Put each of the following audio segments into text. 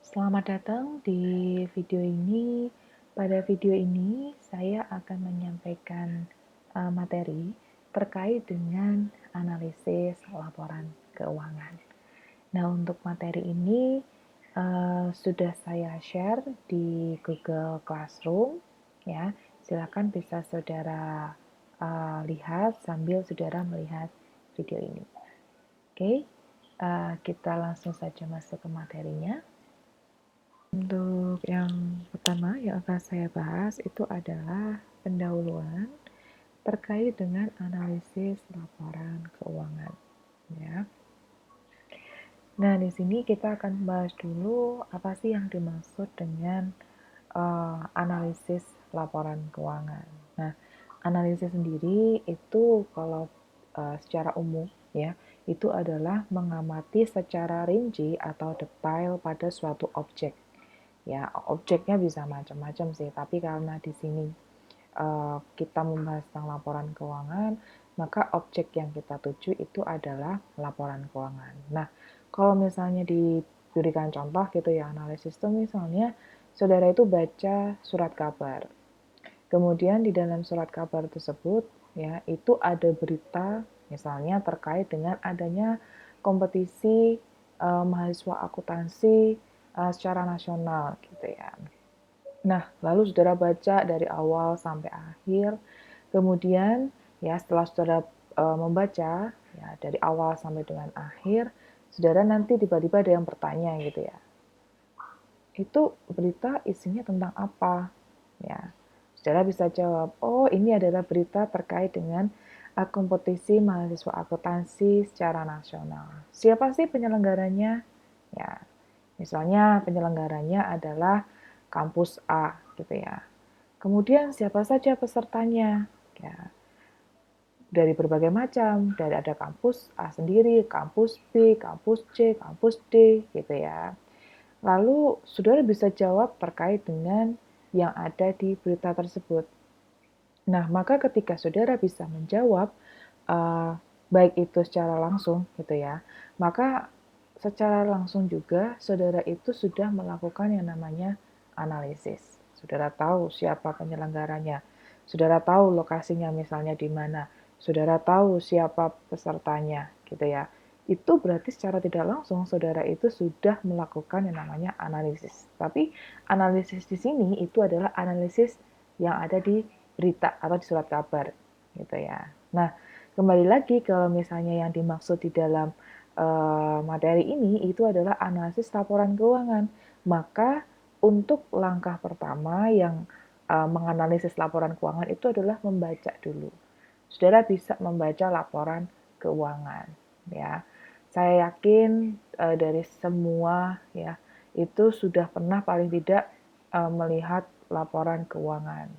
Selamat datang di video ini. Pada video ini, saya akan menyampaikan materi terkait dengan analisis laporan keuangan. Nah, untuk materi ini sudah saya share di Google Classroom, ya. Silakan bisa saudara lihat sambil saudara melihat video ini. Oke, kita langsung saja masuk ke materinya. Untuk yang pertama yang akan saya bahas itu adalah pendahuluan terkait dengan analisis laporan keuangan, ya. Nah, di sini kita akan bahas dulu apa sih yang dimaksud dengan analisis laporan keuangan. Nah, analisis sendiri itu kalau secara umum ya, itu adalah mengamati secara rinci atau detail pada suatu objek. Ya, objeknya bisa macam-macam sih, tapi karena di sini kita membahas tentang laporan keuangan, maka objek yang kita tuju itu adalah laporan keuangan. Nah, kalau misalnya diberikan contoh gitu ya, analisis itu misalnya saudara itu baca surat kabar. Kemudian di dalam surat kabar tersebut ya, itu ada berita misalnya terkait dengan adanya kompetisi mahasiswa akuntansi secara nasional gitu ya. Nah, lalu saudara baca dari awal sampai akhir. Kemudian ya setelah saudara membaca ya dari awal sampai dengan akhir, saudara nanti tiba-tiba ada yang bertanya gitu ya. Itu berita isinya tentang apa? Ya. Saudara bisa jawab, "Oh, ini adalah berita terkait dengan kompetisi mahasiswa akuntansi secara nasional." Siapa sih penyelenggaranya? Ya, misalnya penyelenggaranya adalah kampus A gitu ya. Kemudian siapa saja pesertanya? Ya, dari berbagai macam, dari ada kampus A sendiri, kampus B, kampus C, kampus D gitu ya. Lalu saudara bisa jawab terkait dengan yang ada di berita tersebut. Nah, maka ketika saudara bisa menjawab, baik itu secara langsung gitu ya, maka secara langsung juga saudara itu sudah melakukan yang namanya analisis. Saudara tahu siapa penyelenggaranya, saudara tahu lokasinya misalnya di mana, saudara tahu siapa pesertanya gitu ya. Itu berarti secara tidak langsung saudara itu sudah melakukan yang namanya analisis. Tapi analisis di sini itu adalah analisis yang ada di berita atau di surat kabar gitu ya. Nah, kembali lagi kalau misalnya yang dimaksud di dalam materi ini itu adalah analisis laporan keuangan. Maka untuk langkah pertama yang menganalisis laporan keuangan itu adalah membaca dulu. Saudara bisa membaca laporan keuangan ya. Saya yakin dari semua ya itu sudah pernah paling tidak melihat laporan keuangan.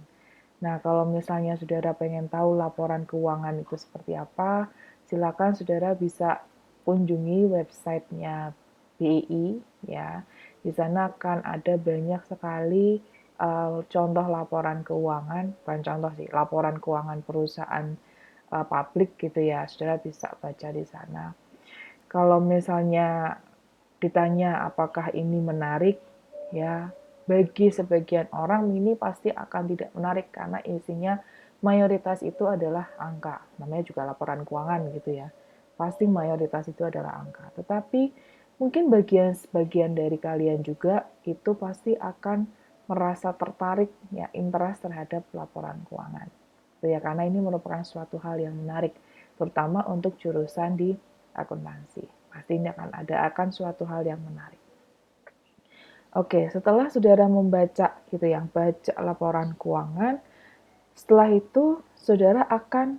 Nah, kalau misalnya saudara pengen tahu laporan keuangan itu seperti apa, silakan saudara bisa kunjungi websitenya BI ya. Di sana akan ada banyak sekali contoh laporan keuangan, bukan contoh sih, laporan keuangan perusahaan publik gitu ya. Saudara bisa baca di sana. Kalau misalnya ditanya apakah ini menarik, ya bagi sebagian orang ini pasti akan tidak menarik karena isinya mayoritas itu adalah angka. Namanya juga laporan keuangan gitu ya. Pasti mayoritas itu adalah angka. Tetapi mungkin bagian dari kalian juga itu pasti akan merasa tertarik ya interest terhadap laporan keuangan. Ya karena ini merupakan suatu hal yang menarik terutama untuk jurusan di akuntansi. Pasti ini akan suatu hal yang menarik. Oke, setelah saudara membaca gitu ya, baca laporan keuangan, setelah itu saudara akan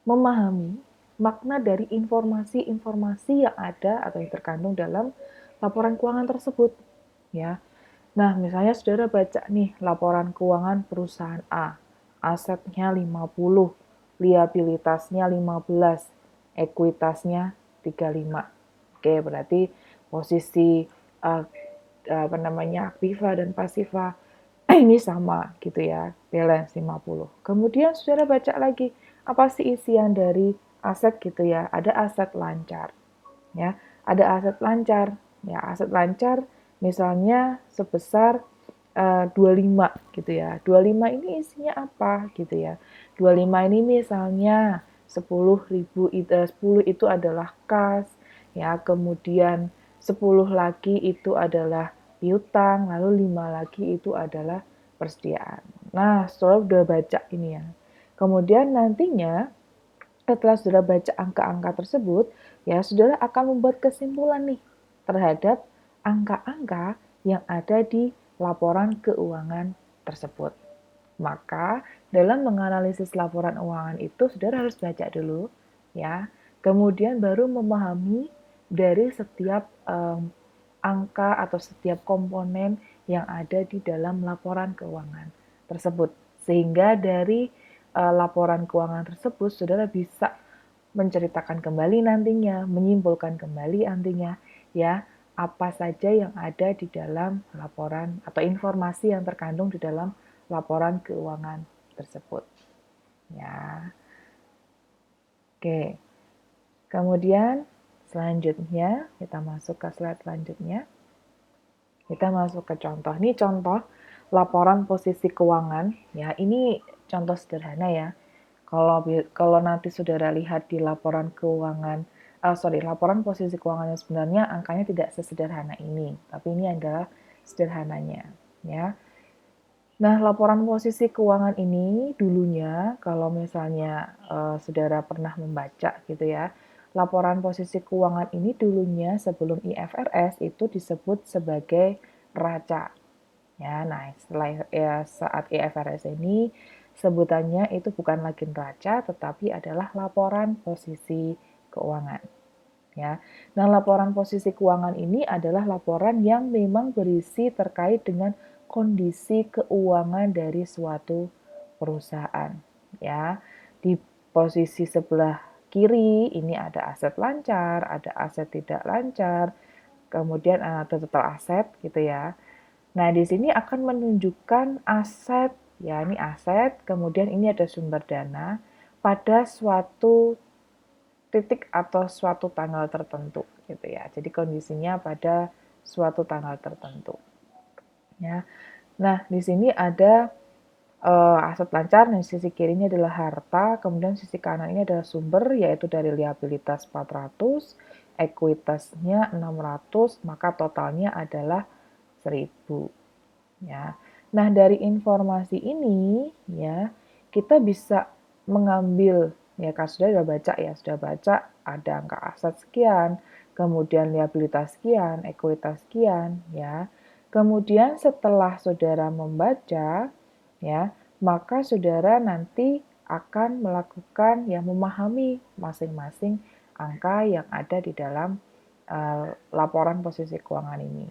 memahami makna dari informasi-informasi yang ada atau yang terkandung dalam laporan keuangan tersebut, ya. Nah, misalnya saudara baca nih laporan keuangan perusahaan A, asetnya 50, liabilitasnya 15, ekuitasnya 35. Oke, berarti posisi uh, aktiva dan pasiva ini sama gitu ya, balance 50. Kemudian saudara baca lagi, apa sih isian dari aset gitu ya? Ada aset lancar. Ya, ada aset lancar. Ya, aset lancar misalnya sebesar 25 gitu ya. 25 ini isinya apa gitu ya. 25 ini misalnya 10 itu adalah kas ya, kemudian 10 lagi itu adalah piutang, lalu 5 lagi itu adalah persediaan. Nah, setelah udah baca ini ya. Kemudian nantinya setelah saudara baca angka-angka tersebut, ya saudara akan membuat kesimpulan nih terhadap angka-angka yang ada di laporan keuangan tersebut. Maka dalam menganalisis laporan keuangan itu saudara harus baca dulu ya. Kemudian baru memahami dari setiap angka atau setiap komponen yang ada di dalam laporan keuangan tersebut. Sehingga dari laporan keuangan tersebut saudara bisa menceritakan kembali nantinya, menyimpulkan kembali nantinya ya, apa saja yang ada di dalam laporan atau informasi yang terkandung di dalam laporan keuangan tersebut. Ya. Oke. Kemudian selanjutnya kita masuk ke slide selanjutnya. Kita masuk ke contoh. Ini contoh laporan posisi keuangan ya. Ini contoh sederhana ya. Kalau nanti saudara lihat di laporan keuangan, laporan posisi keuangan yang sebenarnya angkanya tidak sesederhana ini, tapi ini adalah sederhananya, ya. Nah, laporan posisi keuangan ini dulunya, kalau misalnya saudara pernah membaca gitu ya, laporan posisi keuangan ini dulunya sebelum IFRS itu disebut sebagai raca. Ya, nah setelah ya, saat IFRS ini sebutannya itu bukan lagi neraca tetapi adalah laporan posisi keuangan. Ya. Nah, laporan posisi keuangan ini adalah laporan yang memang berisi terkait dengan kondisi keuangan dari suatu perusahaan. Ya. Di posisi sebelah kiri ini ada aset lancar, ada aset tidak lancar, kemudian ada total aset gitu ya. Nah, di sini akan menunjukkan aset, ya ini aset, kemudian ini ada sumber dana pada suatu titik atau suatu tanggal tertentu gitu ya. Jadi kondisinya pada suatu tanggal tertentu. Ya. Nah, di sini ada aset lancar, dan sisi kirinya adalah harta, kemudian sisi kanan ini adalah sumber, yaitu dari liabilitas 400, ekuitasnya 600, maka totalnya adalah 1000. Ya. Nah, dari informasi ini ya, kita bisa mengambil ya kan sudah baca ya, sudah baca ada angka aset sekian, kemudian liabilitas sekian, ekuitas sekian ya. Kemudian setelah saudara membaca ya, maka saudara nanti akan melakukan ya memahami masing-masing angka yang ada di dalam laporan posisi keuangan ini.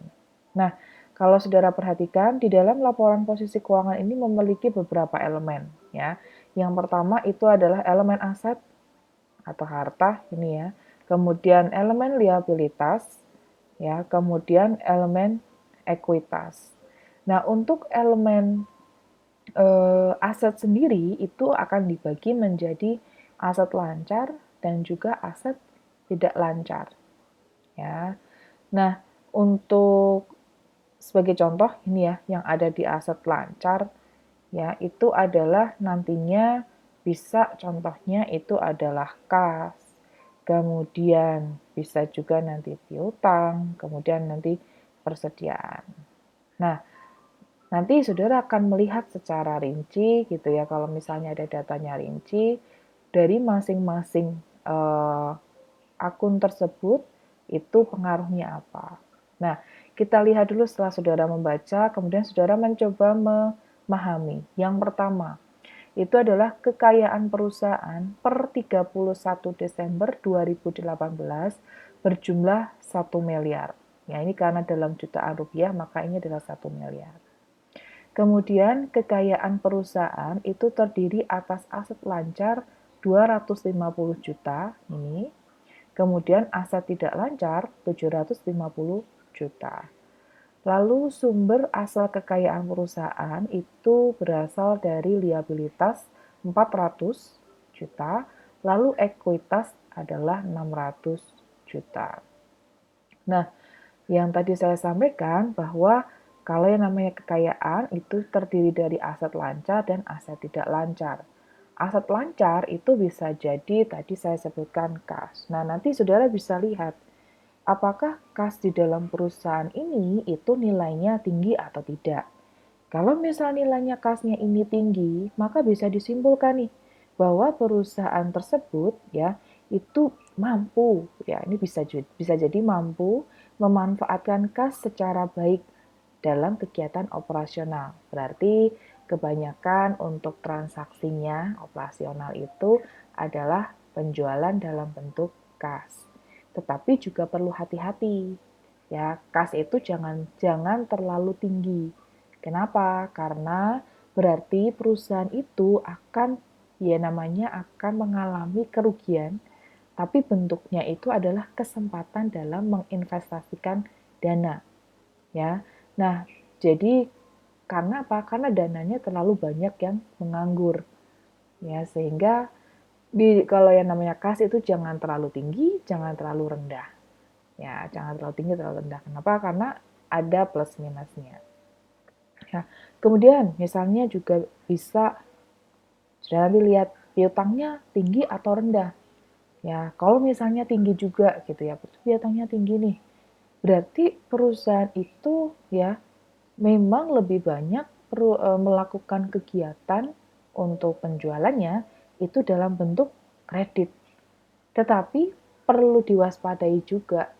Nah, kalau saudara perhatikan, di dalam laporan posisi keuangan ini memiliki beberapa elemen. Ya. Yang pertama itu adalah elemen aset atau harta, ini ya. Kemudian elemen liabilitas, ya. Kemudian elemen ekuitas. Nah, untuk elemen aset sendiri itu akan dibagi menjadi aset lancar dan juga aset tidak lancar. Ya. Nah, untuk sebagai contoh ini ya, yang ada di aset lancar ya, itu adalah nantinya bisa contohnya itu adalah kas, kemudian bisa juga nanti piutang, kemudian nanti persediaan. Nah, nanti saudara akan melihat secara rinci gitu ya, kalau misalnya ada datanya rinci dari masing-masing akun tersebut itu pengaruhnya apa. Nah, kita lihat dulu setelah saudara membaca, kemudian saudara mencoba memahami. Yang pertama, itu adalah kekayaan perusahaan per 31 Desember 2018 berjumlah 1 miliar. Ya, ini karena dalam jutaan rupiah, maka ini adalah 1 miliar. Kemudian kekayaan perusahaan itu terdiri atas aset lancar 250 juta ini. Kemudian aset tidak lancar 750 juta. Lalu sumber asal kekayaan perusahaan itu berasal dari liabilitas 400 juta, lalu ekuitas adalah 600 juta. Nah, Yang tadi saya sampaikan bahwa kalau yang namanya kekayaan itu terdiri dari aset lancar dan aset tidak lancar. Aset lancar itu bisa jadi tadi saya sebutkan kas. Nah, nanti saudara bisa lihat apakah kas di dalam perusahaan ini itu nilainya tinggi atau tidak. Kalau misal nilainya kasnya ini tinggi, maka bisa disimpulkan nih bahwa perusahaan tersebut ya itu mampu ya ini bisa jadi mampu memanfaatkan kas secara baik dalam kegiatan operasional. Berarti kebanyakan untuk transaksinya operasional itu adalah penjualan dalam bentuk kas. Tetapi juga perlu hati-hati. Ya, kas itu jangan terlalu tinggi. Kenapa? Karena berarti perusahaan itu akan ya namanya akan mengalami kerugian, tapi bentuknya itu adalah kesempatan dalam menginvestasikan dana, ya. Nah, jadi karena apa? Karena dananya terlalu banyak yang menganggur, ya sehingga kalau yang namanya kas itu jangan terlalu tinggi, jangan terlalu rendah, ya jangan terlalu tinggi, terlalu rendah. Kenapa? Karena ada plus minusnya. Ya, kemudian misalnya juga bisa sudah nanti lihat piutangnya tinggi atau rendah. Ya, kalau misalnya tinggi juga gitu ya, piutangnya tinggi nih. Berarti perusahaan itu ya memang lebih banyak melakukan kegiatan untuk penjualannya itu dalam bentuk kredit. Tetapi perlu diwaspadai juga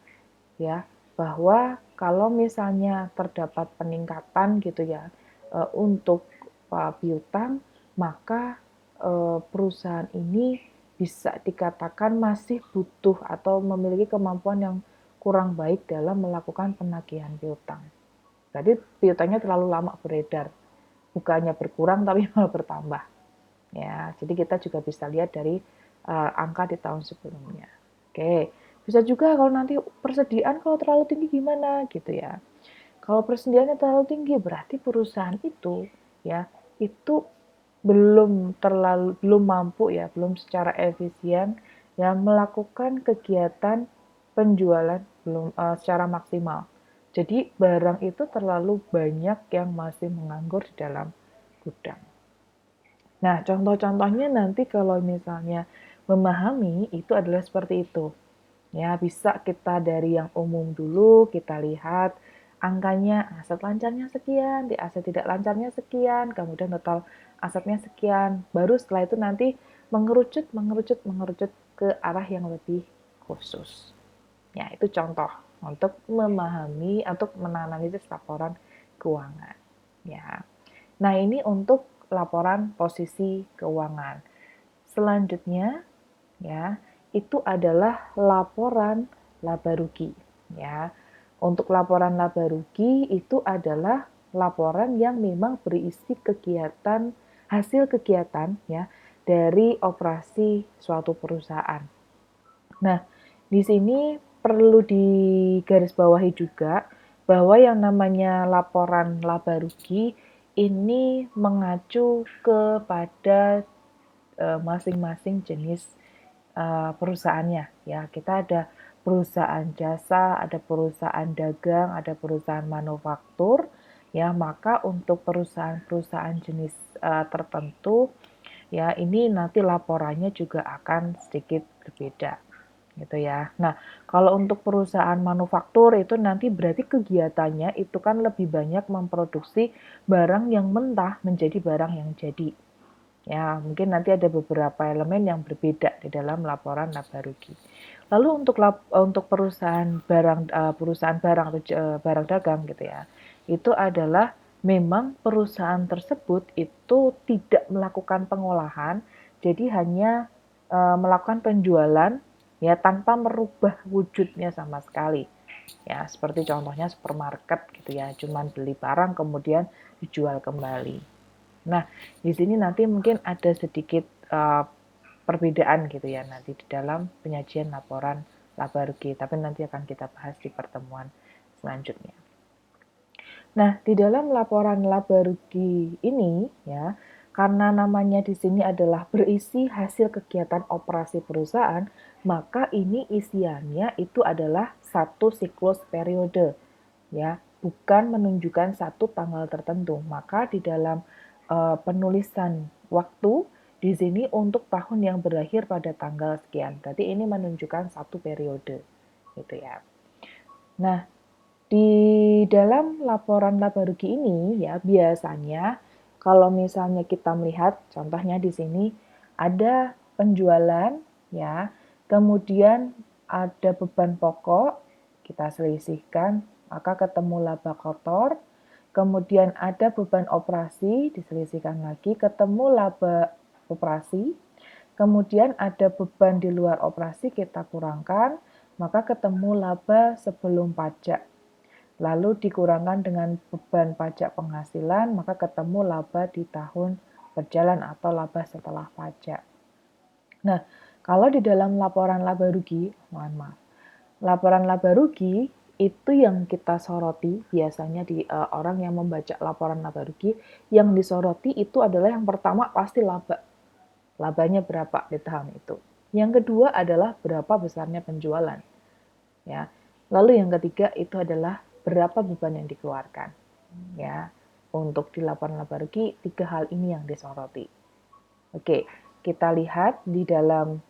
ya bahwa kalau misalnya terdapat peningkatan gitu ya untuk piutang, maka perusahaan ini bisa dikatakan masih butuh atau memiliki kemampuan yang kurang baik dalam melakukan penagihan piutang. Jadi piutangnya terlalu lama beredar, bukannya berkurang tapi malah bertambah. Ya, jadi kita juga bisa lihat dari angka di tahun sebelumnya. Oke, bisa juga kalau nanti persediaan kalau terlalu tinggi gimana gitu ya. Kalau persediaannya terlalu tinggi berarti perusahaan itu ya itu belum mampu ya, belum secara efisien ya melakukan kegiatan penjualan belum secara maksimal. Jadi barang itu terlalu banyak yang masih menganggur di dalam gudang. Nah, contoh-contohnya nanti kalau misalnya memahami itu adalah seperti itu. Ya, bisa kita dari yang umum dulu, kita lihat angkanya aset lancarnya sekian, di aset tidak lancarnya sekian, kemudian total asetnya sekian. Baru setelah itu nanti mengerucut ke arah yang lebih khusus. Ya, itu contoh untuk memahami, untuk menganalisis laporan keuangan. Ya. Nah, ini untuk laporan posisi keuangan. Selanjutnya, ya, itu adalah laporan laba rugi, ya. Untuk laporan laba rugi itu adalah laporan yang memang berisi kegiatan hasil kegiatan ya dari operasi suatu perusahaan. Nah, di sini perlu digarisbawahi juga bahwa yang namanya laporan laba rugi ini mengacu kepada masing-masing jenis perusahaannya ya. Kita ada perusahaan jasa, ada perusahaan dagang, ada perusahaan manufaktur ya. Maka untuk perusahaan-perusahaan jenis tertentu ya ini nanti laporannya juga akan sedikit berbeda gitu ya. Nah, kalau untuk perusahaan manufaktur itu nanti berarti kegiatannya itu kan lebih banyak memproduksi barang yang mentah menjadi barang yang jadi. Ya, mungkin nanti ada beberapa elemen yang berbeda di dalam laporan laba rugi. Lalu untuk perusahaan barang atau barang dagang gitu ya. Itu adalah memang perusahaan tersebut itu tidak melakukan pengolahan, jadi hanya melakukan penjualan ya tanpa merubah wujudnya sama sekali. Ya, seperti contohnya supermarket gitu ya, cuman beli barang kemudian dijual kembali. Nah, di sini nanti mungkin ada sedikit perbedaan gitu ya nanti di dalam penyajian laporan laba rugi, tapi nanti akan kita bahas di pertemuan selanjutnya. Nah, di dalam laporan laba rugi ini ya, karena namanya di sini adalah berisi hasil kegiatan operasi perusahaan, maka ini isiannya itu adalah satu siklus periode, ya, bukan menunjukkan satu tanggal tertentu. Maka di dalam penulisan waktu di sini untuk tahun yang berakhir pada tanggal sekian. Berarti ini menunjukkan satu periode, gitu ya. Nah, di dalam laporan laba rugi ini ya biasanya kalau misalnya kita melihat contohnya di sini ada penjualan ya, kemudian ada beban pokok, kita selisihkan, maka ketemu laba kotor, kemudian ada beban operasi, diselisihkan lagi, ketemu laba operasi, kemudian ada beban di luar operasi, kita kurangkan, maka ketemu laba sebelum pajak. Lalu dikurangkan dengan beban pajak penghasilan, maka ketemu laba di tahun berjalan atau laba setelah pajak. Nah, kalau di dalam laporan laba rugi, laporan laba rugi itu yang kita soroti biasanya di orang yang membaca laporan laba rugi, yang disoroti itu adalah yang pertama pasti laba. Labanya berapa di tahun itu. Yang kedua adalah berapa besarnya penjualan. Ya. Lalu yang ketiga itu adalah berapa beban yang dikeluarkan. Ya. Untuk di laporan laba rugi, 3 hal ini yang disoroti. Oke, kita lihat di dalam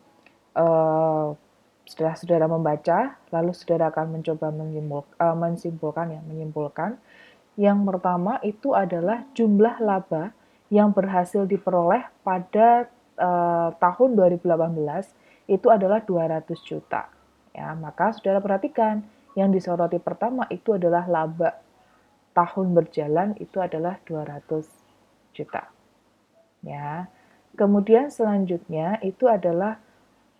setelah saudara membaca, lalu saudara akan mencoba menyimpulkan. Yang pertama itu adalah jumlah laba yang berhasil diperoleh pada tahun 2018 itu adalah 200 juta. Ya, maka saudara perhatikan, yang disoroti pertama itu adalah laba tahun berjalan itu adalah 200 juta. Ya. Kemudian selanjutnya itu adalah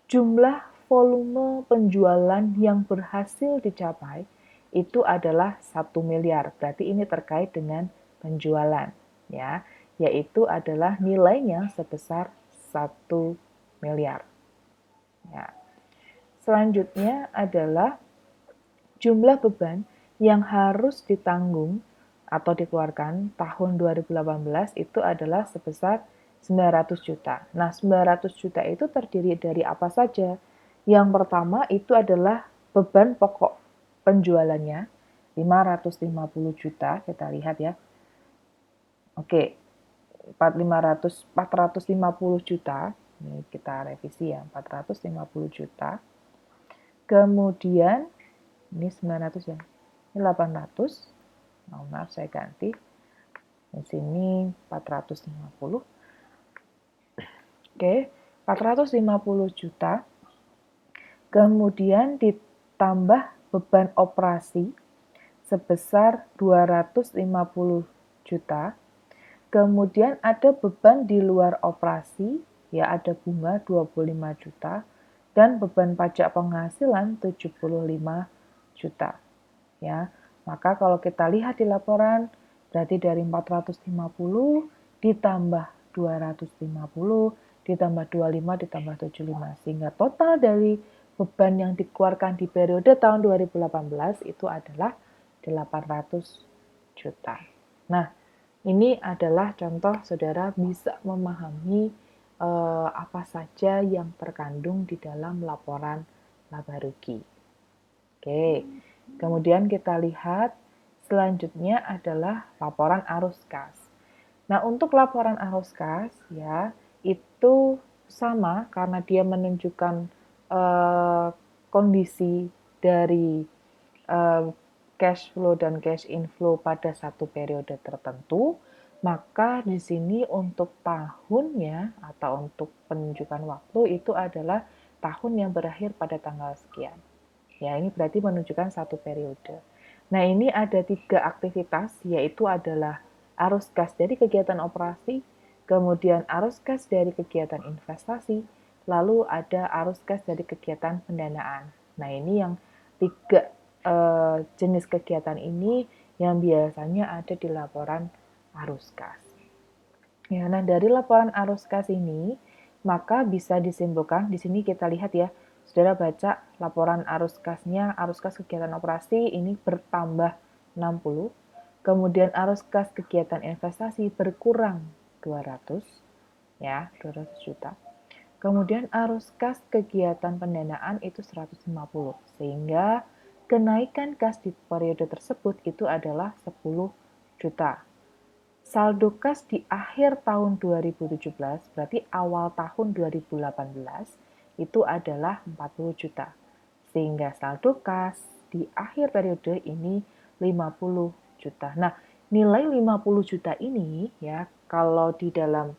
jumlah volume penjualan yang berhasil dicapai itu adalah 1 miliar. Berarti ini terkait dengan penjualan, ya, yaitu adalah nilainya sebesar 1 miliar. Ya. Selanjutnya adalah jumlah beban yang harus ditanggung atau dikeluarkan tahun 2018 itu adalah sebesar 900 juta. Nah, 900 juta itu terdiri dari apa saja? Yang pertama itu adalah beban pokok penjualannya, 550 juta, kita lihat ya. Oke, 450 juta, ini kita revisi ya, 450 juta. Kemudian, ini 900 ya, ini 800, maaf saya ganti, di sini 450. Oke, 450 juta. Kemudian ditambah beban operasi sebesar 250 juta. Kemudian ada beban di luar operasi, ya ada bunga 25 juta dan beban pajak penghasilan 75 juta. Ya. Maka kalau kita lihat di laporan berarti dari 450 ditambah 250 ditambah 25 ditambah 75 sehingga total dari beban yang dikeluarkan di periode tahun 2018 itu adalah 800 juta. Nah, ini adalah contoh saudara bisa memahami apa saja yang terkandung di dalam laporan laba rugi. Oke, kemudian kita lihat selanjutnya adalah laporan arus kas. Nah, untuk laporan arus kas ya itu sama karena dia menunjukkan kondisi dari cash flow dan cash inflow pada satu periode tertentu, maka di sini untuk tahunnya atau untuk penunjukan waktu itu adalah tahun yang berakhir pada tanggal sekian. Ya, ini berarti menunjukkan satu periode. Nah, ini ada 3 aktivitas, yaitu adalah arus kas dari kegiatan operasi, kemudian arus kas dari kegiatan investasi, lalu ada arus kas dari kegiatan pendanaan. Nah, ini yang 3 jenis kegiatan ini yang biasanya ada di laporan arus kas. Ya, nah dari laporan arus kas ini, maka bisa disimpulkan, di sini kita lihat ya, saudara baca laporan arus kasnya, arus kas kegiatan operasi ini bertambah 60, kemudian arus kas kegiatan investasi berkurang 200 ya, 200 juta. Kemudian arus kas kegiatan pendanaan itu 150, sehingga kenaikan kas di periode tersebut itu adalah 10 juta. Saldo kas di akhir tahun 2017, berarti awal tahun 2018, itu adalah 40 juta. Sehingga saldo kas di akhir periode ini 50 juta. Nah, nilai 50 juta ini ya, kalau di dalam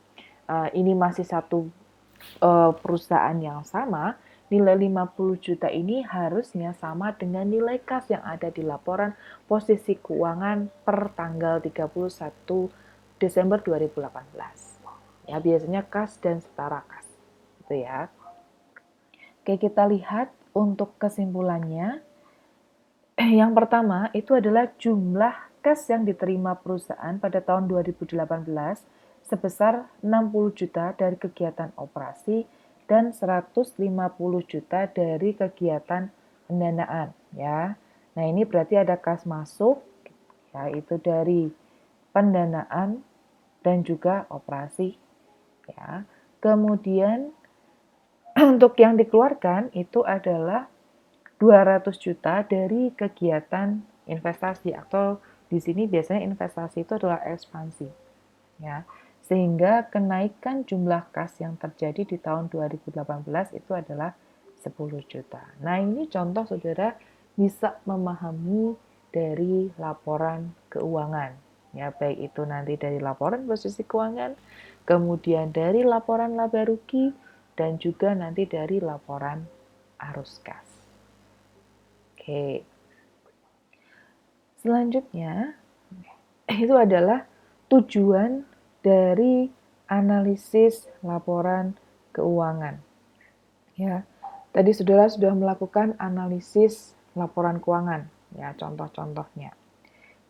ini masih satu perusahaan yang sama, nilai 50 juta ini harusnya sama dengan nilai kas yang ada di laporan posisi keuangan per tanggal 31 Desember 2018. Ya, biasanya kas dan setara kas. Gitu ya. Oke, kita lihat untuk kesimpulannya. Yang pertama, itu adalah jumlah kas yang diterima perusahaan pada tahun 2018 sebesar 60 juta dari kegiatan operasi dan 150 juta dari kegiatan pendanaan ya. Nah, ini berarti ada kas masuk yaitu dari pendanaan dan juga operasi ya. Kemudian untuk yang dikeluarkan itu adalah 200 juta dari kegiatan investasi atau di sini biasanya investasi itu adalah ekspansi ya. Sehingga kenaikan jumlah kas yang terjadi di tahun 2018 itu adalah 10 juta. Nah, ini contoh Saudara bisa memahami dari laporan keuangan ya, baik itu nanti dari laporan posisi keuangan, kemudian dari laporan laba rugi dan juga nanti dari laporan arus kas. Oke. Selanjutnya itu adalah tujuan dari analisis laporan keuangan. Ya. Tadi Saudara sudah melakukan analisis laporan keuangan, ya, contoh-contohnya.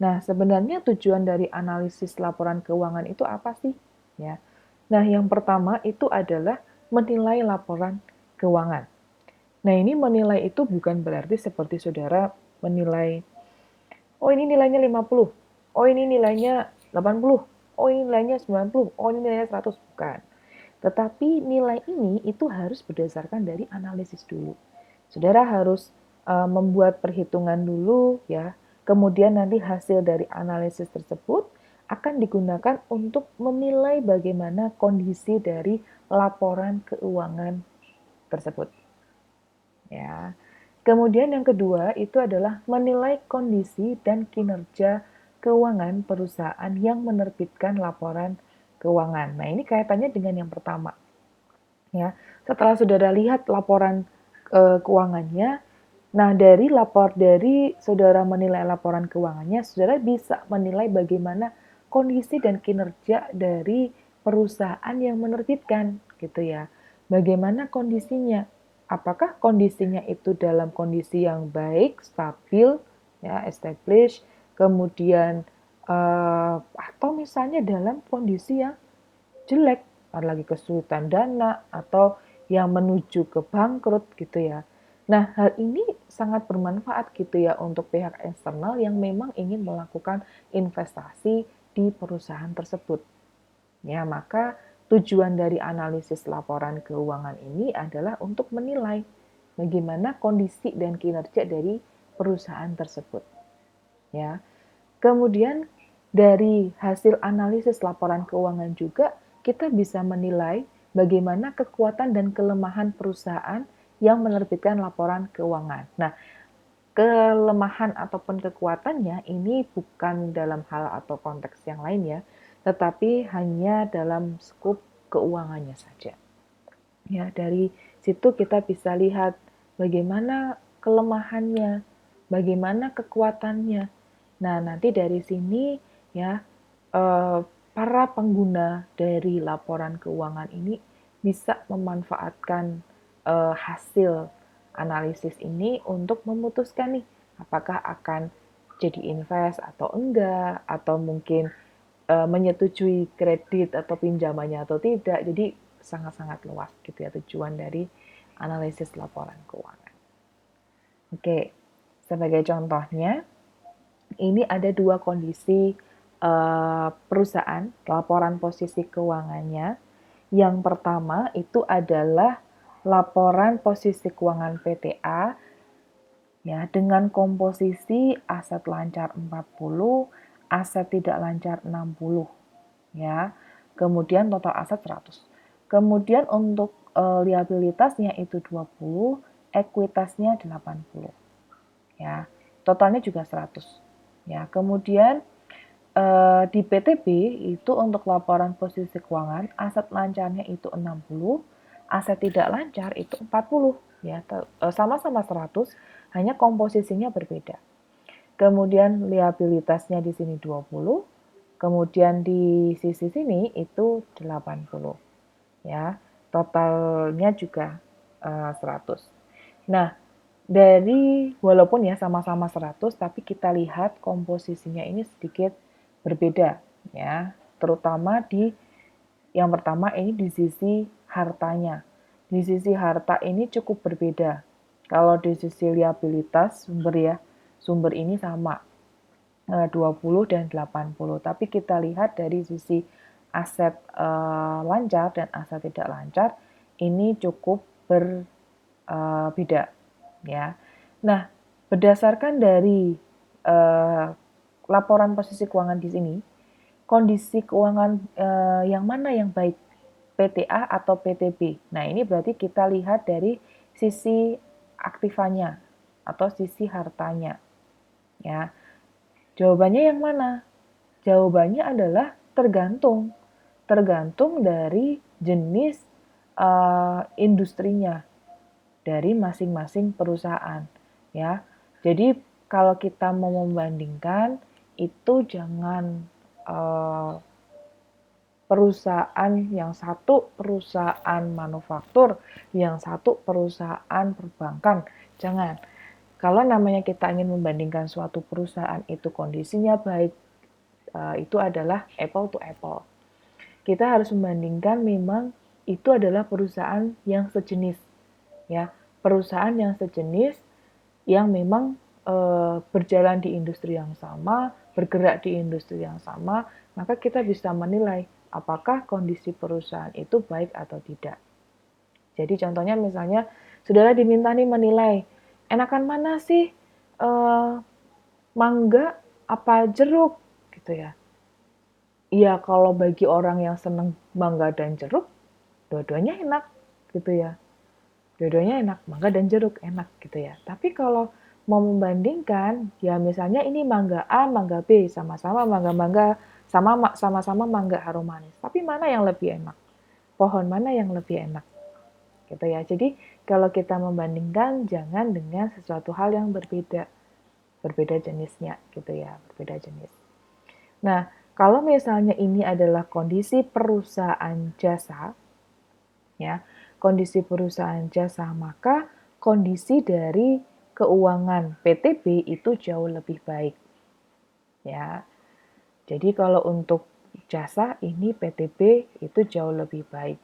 Nah, sebenarnya tujuan dari analisis laporan keuangan itu apa sih? Ya. Nah, yang pertama itu adalah menilai laporan keuangan. Nah, ini menilai itu bukan berarti seperti Saudara menilai, oh ini nilainya 50, oh ini nilainya 80, oh ini nilainya 90, oh ini nilainya 100, bukan. Tetapi nilai ini itu harus berdasarkan dari analisis dulu. Saudara harus membuat perhitungan dulu ya, kemudian nanti hasil dari analisis tersebut akan digunakan untuk menilai bagaimana kondisi dari laporan keuangan tersebut. Ya. Kemudian yang kedua itu adalah menilai kondisi dan kinerja keuangan perusahaan yang menerbitkan laporan keuangan. Nah, ini kaitannya dengan yang pertama. Ya, setelah Saudara lihat laporan keuangannya, nah dari Saudara menilai laporan keuangannya, Saudara bisa menilai bagaimana kondisi dan kinerja dari perusahaan yang menerbitkan, gitu ya. Bagaimana kondisinya? Apakah kondisinya itu dalam kondisi yang baik, stabil, ya, established, kemudian atau misalnya dalam kondisi yang jelek, ada lagi kesulitan dana atau yang menuju ke bangkrut gitu ya. Nah, hal ini sangat bermanfaat gitu ya untuk pihak eksternal yang memang ingin melakukan investasi di perusahaan tersebut. Ya, maka tujuan dari analisis laporan keuangan ini adalah untuk menilai bagaimana kondisi dan kinerja dari perusahaan tersebut. Ya. Kemudian dari hasil analisis laporan keuangan juga kita bisa menilai bagaimana kekuatan dan kelemahan perusahaan yang menerbitkan laporan keuangan. Nah, kelemahan ataupun kekuatannya ini bukan dalam hal atau konteks yang lain ya, tetapi hanya dalam skup keuangannya saja. Ya, dari situ kita bisa lihat bagaimana kelemahannya, bagaimana kekuatannya. Nah, nanti dari sini ya para pengguna dari laporan keuangan ini bisa memanfaatkan hasil analisis ini untuk memutuskan nih apakah akan jadi invest atau enggak, atau mungkin menyetujui kredit atau pinjamannya atau tidak. Jadi sangat-sangat luas gitu ya tujuan dari analisis laporan keuangan. Oke, sebagai contohnya, ini ada dua kondisi perusahaan, laporan posisi keuangannya. Yang pertama itu adalah laporan posisi keuangan PTA ya dengan komposisi aset lancar 40, aset tidak lancar 60 ya. Kemudian total aset 100. Kemudian untuk liabilitasnya itu 20, ekuitasnya 80 ya. Totalnya juga 100 ya. Kemudian di PTB itu untuk laporan posisi keuangan, aset lancarnya itu 60, aset tidak lancar itu 40 ya, sama-sama 100, hanya komposisinya berbeda. Kemudian liabilitasnya di sini 20, kemudian di sisi sini itu 80 ya. Totalnya juga 100. Nah, dari walaupun ya sama-sama 100 tapi kita lihat komposisinya ini sedikit berbeda ya, terutama di yang pertama ini di sisi hartanya. Di sisi harta ini cukup berbeda. Kalau di sisi liabilitas sumber ya, sumber ini sama 20 dan 80. Tapi kita lihat dari sisi aset lancar dan aset tidak lancar ini cukup berbeda ya. Nah, berdasarkan dari laporan posisi keuangan di sini, kondisi keuangan yang mana yang baik, PTA atau PTB. Nah, ini berarti kita lihat dari sisi aktifannya atau sisi hartanya. Ya. Jawabannya yang mana? Jawabannya adalah tergantung. Tergantung dari jenis industrinya dari masing-masing perusahaan, ya. Jadi kalau kita mau membandingkan itu jangan perusahaan yang satu perusahaan manufaktur, yang satu perusahaan perbankan. Jangan. Kalau namanya kita ingin membandingkan suatu perusahaan itu kondisinya baik, itu adalah apple to apple. Kita harus membandingkan memang itu adalah perusahaan yang sejenis, ya, perusahaan yang sejenis yang memang berjalan di industri yang sama, bergerak di industri yang sama, maka kita bisa menilai apakah kondisi perusahaan itu baik atau tidak. Jadi contohnya misalnya, saudara diminta nih menilai, enakan mana sih mangga apa jeruk gitu ya. Iya, kalau bagi orang yang senang mangga dan jeruk, dua-duanya enak gitu ya. Dua-duanya enak, mangga dan jeruk enak gitu ya. Tapi kalau mau membandingkan, ya misalnya ini mangga A, mangga B, sama-sama mangga-mangga, sama-sama mangga harum manis. Tapi mana yang lebih enak? Pohon mana yang lebih enak? Gitu ya. Jadi kalau kita membandingkan, jangan dengan sesuatu hal yang berbeda. Berbeda jenisnya gitu ya, berbeda jenis. Nah, kalau misalnya ini adalah kondisi perusahaan jasa, ya, kondisi perusahaan jasa, maka kondisi dari keuangan PTB itu jauh lebih baik. Ya. Jadi kalau untuk jasa ini PTB itu jauh lebih baik.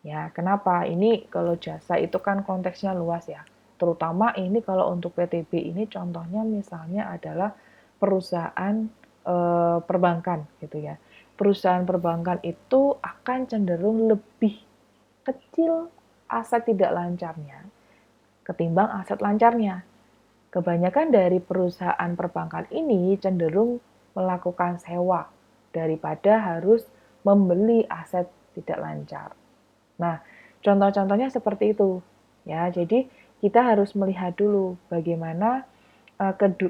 Ya, kenapa? Ini kalau jasa itu kan konteksnya luas ya. Terutama ini kalau untuk PTB ini contohnya misalnya adalah perusahaan perbankan gitu ya. Perusahaan perbankan itu akan cenderung lebih kecil aset tidak lancarnya ketimbang aset lancarnya. Kebanyakan dari perusahaan perbankan ini cenderung melakukan sewa daripada harus membeli aset tidak lancar. Nah, contoh-contohnya seperti itu. Ya, jadi kita harus melihat dulu bagaimana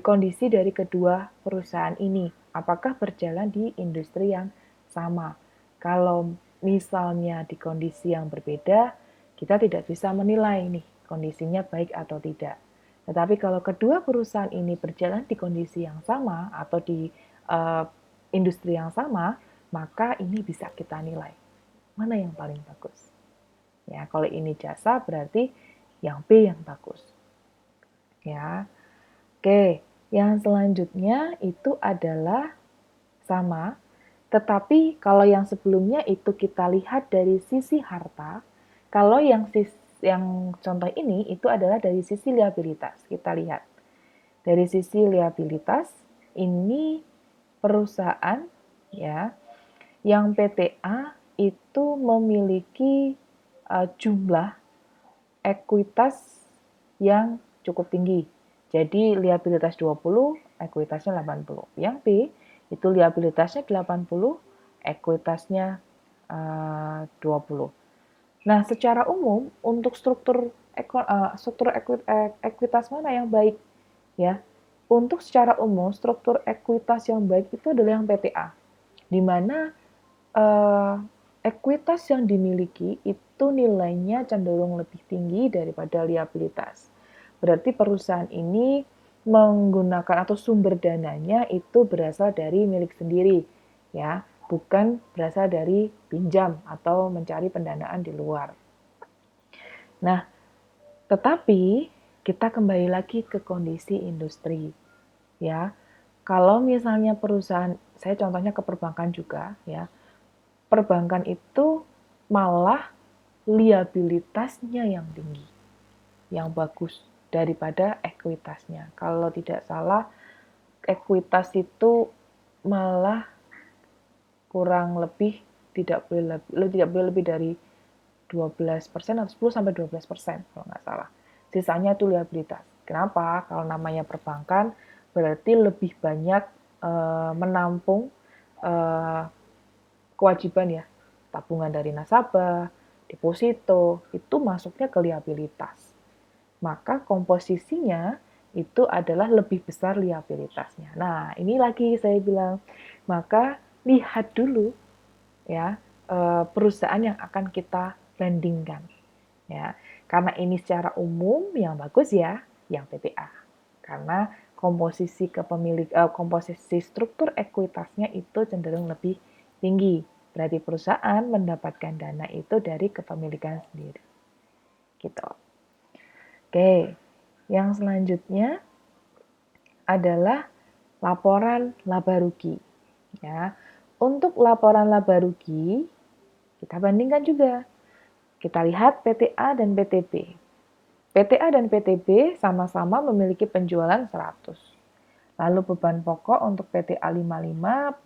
kondisi dari kedua perusahaan ini. Apakah berjalan di industri yang sama? Kalau misalnya di kondisi yang berbeda, kita tidak bisa menilai nih kondisinya baik atau tidak. Tetapi kalau kedua perusahaan ini berjalan di kondisi yang sama atau di industri yang sama, maka ini bisa kita nilai mana yang paling bagus. Ya, kalau ini jasa berarti yang B yang bagus. Ya. Oke, yang selanjutnya itu adalah sama, tetapi kalau yang sebelumnya itu kita lihat dari sisi harta, kalau yang contoh ini itu adalah dari sisi liabilitas. Kita lihat. Dari sisi liabilitas, ini perusahaan ya. Yang PTA itu memiliki jumlah ekuitas yang cukup tinggi. Jadi liabilitas 20, ekuitasnya 80. Yang B itu liabilitasnya 80, ekuitasnya 20. Nah, secara umum untuk ekuitas mana yang baik ya? Untuk secara umum struktur ekuitas yang baik itu adalah yang PTA, di mana uh, ekuitas yang dimiliki itu nilainya cenderung lebih tinggi daripada liabilitas. Berarti perusahaan ini menggunakan atau sumber dananya itu berasal dari milik sendiri, ya, bukan berasal dari pinjam atau mencari pendanaan di luar. Nah, tetapi kita kembali lagi ke kondisi industri, ya. Kalau misalnya perusahaan, saya contohnya ke perbankan juga, ya. Perbankan itu malah liabilitasnya yang tinggi, yang bagus daripada ekuitasnya. Kalau tidak salah, ekuitas itu malah kurang lebih tidak boleh lebih dari 12% atau 10 sampai 12% kalau nggak salah. Sisanya itu liabilitas. Kenapa? Kalau namanya perbankan berarti lebih banyak menampung eh, kewajiban ya, tabungan dari nasabah, deposito, itu masuknya ke liabilitas. Maka komposisinya itu adalah lebih besar liabilitasnya. Nah, ini lagi saya bilang, maka lihat dulu ya perusahaan yang akan kita bandingkan ya. Karena ini secara umum yang bagus ya yang PTA. Karena komposisi struktur ekuitasnya itu cenderung lebih tinggi. Berarti perusahaan mendapatkan dana itu dari kepemilikan sendiri. Gitu. Oke, yang selanjutnya adalah laporan laba rugi. Ya, untuk laporan laba rugi kita bandingkan juga. Kita lihat PTA dan PTB. PTA dan PTB sama-sama memiliki penjualan 100. Lalu beban pokok untuk PTA 55,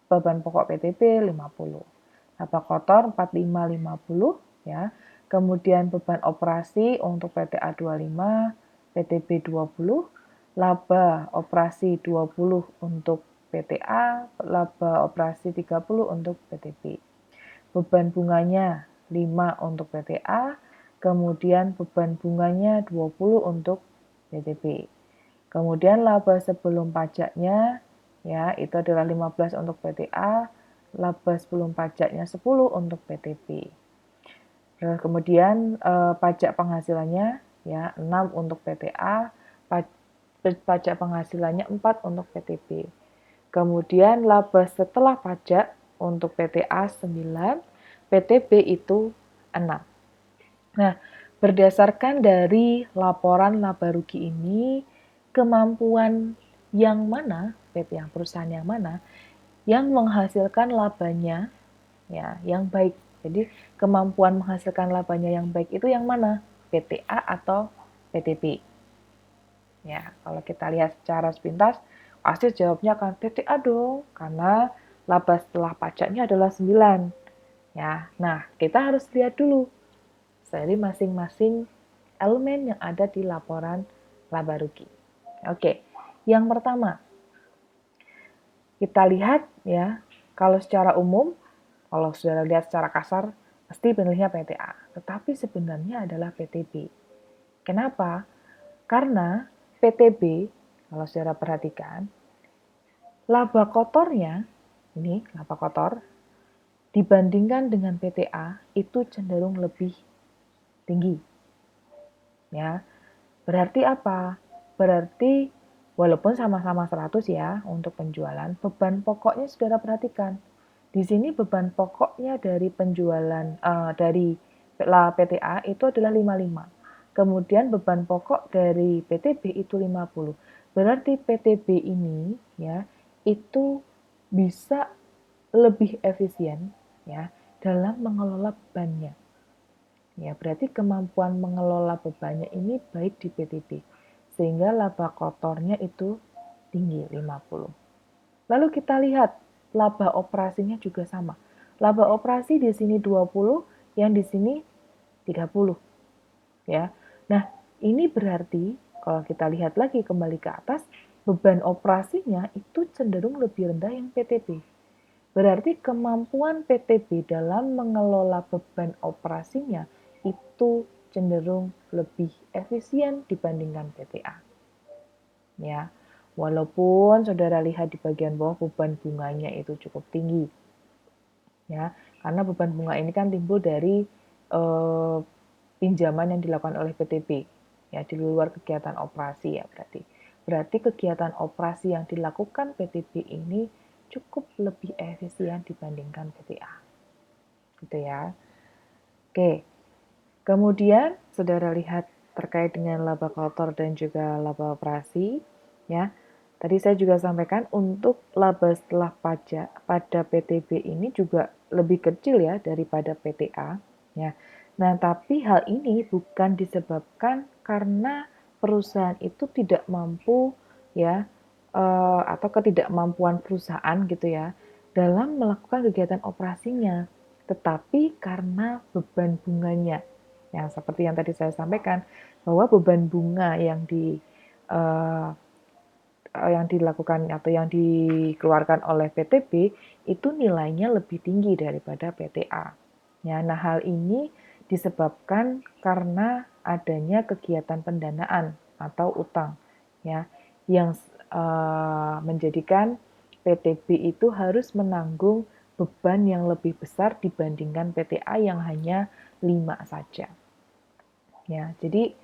beban pokok PTB 50. Laba kotor 45 50 ya. Kemudian beban operasi untuk PTA 25, PTB 20, laba operasi 20 untuk PTA, laba operasi 30 untuk PTB. Beban bunganya 5 untuk PTA, kemudian beban bunganya 20 untuk PTB. Kemudian laba sebelum pajaknya ya itu adalah 15 untuk PTA, laba sebelum pajaknya 10 untuk PTB. Kemudian pajak penghasilannya ya 6 untuk PTA, pajak penghasilannya 4 untuk PTB. Kemudian laba setelah pajak untuk PTA 9, PTB itu 6. Nah, berdasarkan dari laporan laba rugi ini, kemampuan yang mana, PT yang perusahaan yang mana, yang menghasilkan labanya ya, yang baik. Jadi, kemampuan menghasilkan labanya yang baik itu yang mana? PTA atau PTB? Ya, kalau kita lihat secara sepintas, pasti jawabnya akan PTA dong, karena laba setelah pajaknya adalah 9. Ya, nah kita harus lihat dulu dari masing-masing elemen yang ada di laporan laba rugi. Oke, yang pertama kita lihat ya, kalau secara umum, kalau sudah lihat secara kasar, pasti pilihnya PTA. Tetapi sebenarnya adalah PTB. Kenapa? Karena PTB, kalau saudara perhatikan, laba kotornya, ini laba kotor, dibandingkan dengan PTA itu cenderung lebih tinggi. Ya, berarti apa? Berarti walaupun sama-sama 100 ya untuk penjualan, beban pokoknya saudara perhatikan. Di sini beban pokoknya dari penjualan dari PTA itu adalah 55. Kemudian beban pokok dari PTB itu 50. Berarti PTB ini ya itu bisa lebih efisien ya dalam mengelola bebannya. Ya, berarti kemampuan mengelola bebannya ini baik di PTB. Sehingga laba kotornya itu tinggi 50. Lalu kita lihat laba operasinya juga sama. Laba operasi di sini 20, yang di sini 30 ya. Nah, ini berarti kalau kita lihat lagi kembali ke atas, beban operasinya itu cenderung lebih rendah yang PTB. Berarti kemampuan PTB dalam mengelola beban operasinya itu cenderung lebih efisien dibandingkan PTA. Ya, walaupun saudara lihat di bagian bawah beban bunganya itu cukup tinggi, ya, karena beban bunga ini kan timbul dari pinjaman yang dilakukan oleh PTB, ya, di luar kegiatan operasi ya berarti. Berarti kegiatan operasi yang dilakukan PTB ini cukup lebih efisien dibandingkan PTA, gitu ya. Oke, kemudian saudara lihat terkait dengan laba kotor dan juga laba operasi, ya. Tadi saya juga sampaikan untuk laba setelah pajak pada PTB ini juga lebih kecil ya daripada PTA, ya. Nah, tapi hal ini bukan disebabkan karena perusahaan itu tidak mampu ya atau ketidakmampuan perusahaan gitu ya dalam melakukan kegiatan operasinya, tetapi karena beban bunganya. Yang seperti yang tadi saya sampaikan bahwa beban bunga yang dilakukan atau yang dikeluarkan oleh PTB itu nilainya lebih tinggi daripada PTA. Ya, nah hal ini disebabkan karena adanya kegiatan pendanaan atau utang, ya, yang menjadikan PTB itu harus menanggung beban yang lebih besar dibandingkan PTA yang hanya 5 saja. Ya, jadi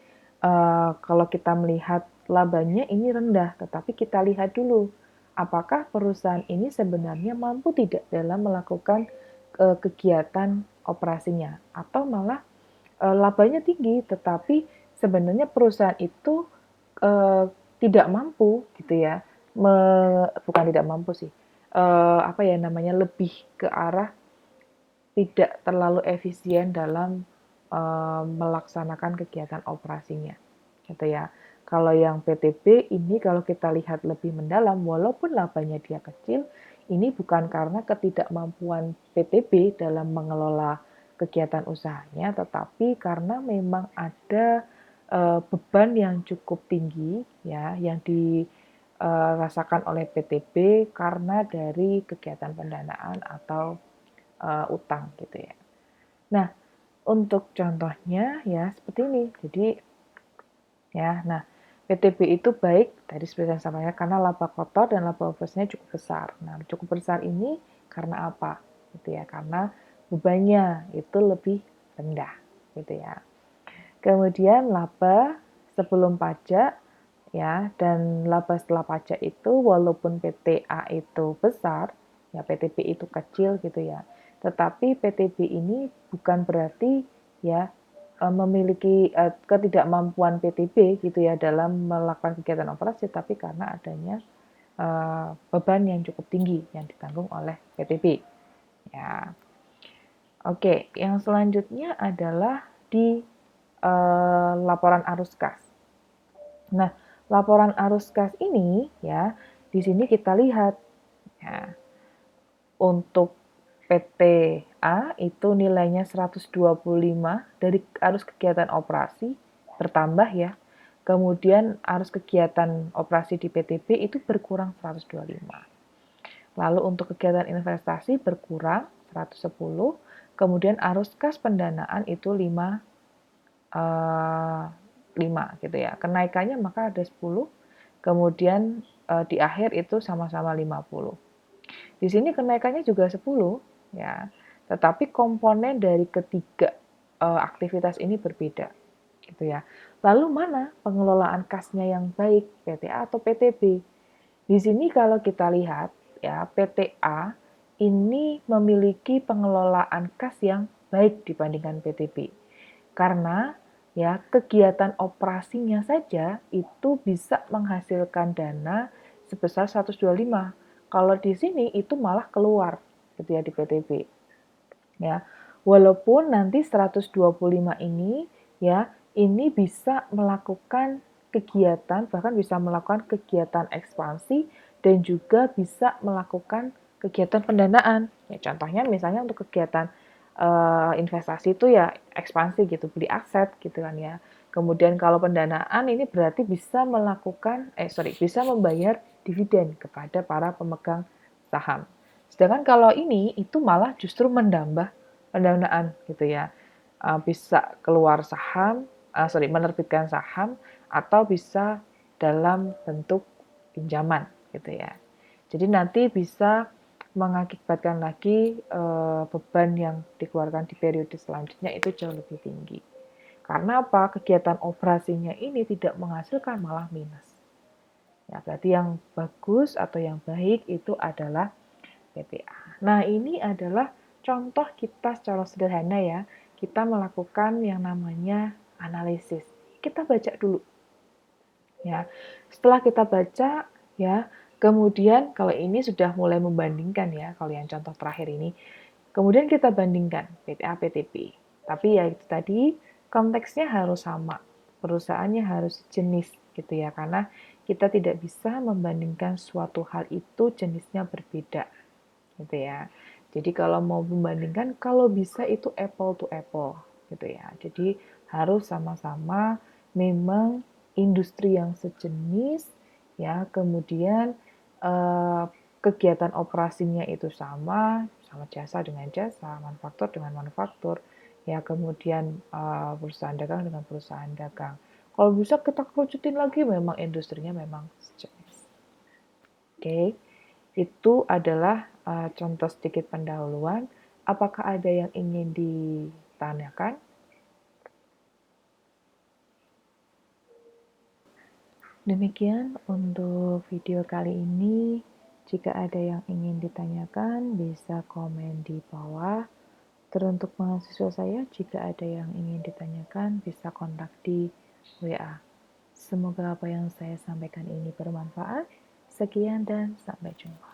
kalau kita melihat labanya ini rendah, tetapi kita lihat dulu apakah perusahaan ini sebenarnya mampu tidak dalam melakukan kegiatan operasinya, atau malah labanya tinggi, tetapi sebenarnya perusahaan itu eh, tidak mampu gitu ya, bukan tidak mampu sih, apa ya namanya, lebih ke arah tidak terlalu efisien dalam melaksanakan kegiatan operasinya, gitu ya. Kalau yang PTB ini kalau kita lihat lebih mendalam, walaupun labanya dia kecil, ini bukan karena ketidakmampuan PTB dalam mengelola kegiatan usahanya, tetapi karena memang ada beban yang cukup tinggi ya, yang dirasakan oleh PTB karena dari kegiatan pendanaan atau utang gitu ya. Nah, untuk contohnya ya seperti ini. Jadi ya, nah PTB itu baik tadi seperti yang sampaikan karena laba kotor dan laba operasinya cukup besar. Nah, cukup besar ini karena apa? Gitu ya, karena bebannya itu lebih rendah gitu ya. Kemudian laba sebelum pajak ya, dan laba setelah pajak itu walaupun PTA itu besar, ya PTB itu kecil gitu ya. Tetapi PTB ini bukan berarti ya memiliki ketidakmampuan PTB gitu ya dalam melakukan kegiatan operasi, tapi karena adanya beban yang cukup tinggi yang ditanggung oleh PTB. Ya. Oke, yang selanjutnya adalah di laporan arus kas. Nah, laporan arus kas ini ya, di sini kita lihat ya, untuk PTA itu nilainya 125 dari arus kegiatan operasi bertambah ya. Kemudian arus kegiatan operasi di PTB itu berkurang 125. Lalu untuk kegiatan investasi berkurang 110. Kemudian arus kas pendanaan itu 5 gitu ya. Kenaikannya maka ada 10. Kemudian di akhir itu sama-sama 50. Di sini kenaikannya juga 10 ya. Tetapi komponen dari ketiga aktivitas ini berbeda gitu ya. Lalu mana pengelolaan kasnya yang baik, PTA atau PTB? Di sini kalau kita lihat ya, PTA ini memiliki pengelolaan kas yang baik dibandingkan PTB. Karena ya kegiatan operasinya saja itu bisa menghasilkan dana sebesar 125. Kalau di sini itu malah keluar gitu ya di PTB. Ya. Walaupun nanti 125 ini ya ini bisa melakukan kegiatan, bahkan bisa melakukan kegiatan ekspansi dan juga bisa melakukan kegiatan pendanaan. Ya, contohnya misalnya untuk kegiatan investasi itu ya ekspansi gitu, beli aset gitu kan ya. Kemudian kalau pendanaan ini berarti bisa bisa membayar dividen kepada para pemegang saham. Sedangkan kalau ini itu malah justru menambah pendanaan gitu ya. Bisa keluar saham, menerbitkan saham atau bisa dalam bentuk pinjaman gitu ya. Jadi nanti bisa mengakibatkan lagi beban yang dikeluarkan di periode selanjutnya itu jauh lebih tinggi. Karena apa? Kegiatan operasinya ini tidak menghasilkan, malah minus. Ya, berarti yang bagus atau yang baik itu adalah PPA. Nah, ini adalah contoh kita secara sederhana ya. Kita melakukan yang namanya analisis. Kita baca dulu ya. Setelah kita baca ya, kemudian kalau ini sudah mulai membandingkan ya, kalau yang contoh terakhir ini, kemudian kita bandingkan PTA PTP. Tapi ya itu tadi konteksnya harus sama, perusahaannya harus jenis gitu ya, karena kita tidak bisa membandingkan suatu hal itu jenisnya berbeda gitu ya. Jadi kalau mau membandingkan, kalau bisa itu apple to apple gitu ya. Jadi harus sama-sama memang industri yang sejenis ya, kemudian eh, kegiatan operasinya itu sama, sama jasa dengan jasa, manufaktur dengan manufaktur, ya kemudian perusahaan dagang dengan perusahaan dagang. Kalau bisa kita kerucutin lagi, memang industrinya memang sejenis. Oke, itu adalah contoh sedikit pendahuluan. Apakah ada yang ingin ditanyakan? Demikian untuk video kali ini. Jika ada yang ingin ditanyakan, bisa komen di bawah. Teruntuk mahasiswa saya, jika ada yang ingin ditanyakan, bisa kontak di WA. Semoga apa yang saya sampaikan ini bermanfaat. Sekian dan sampai jumpa.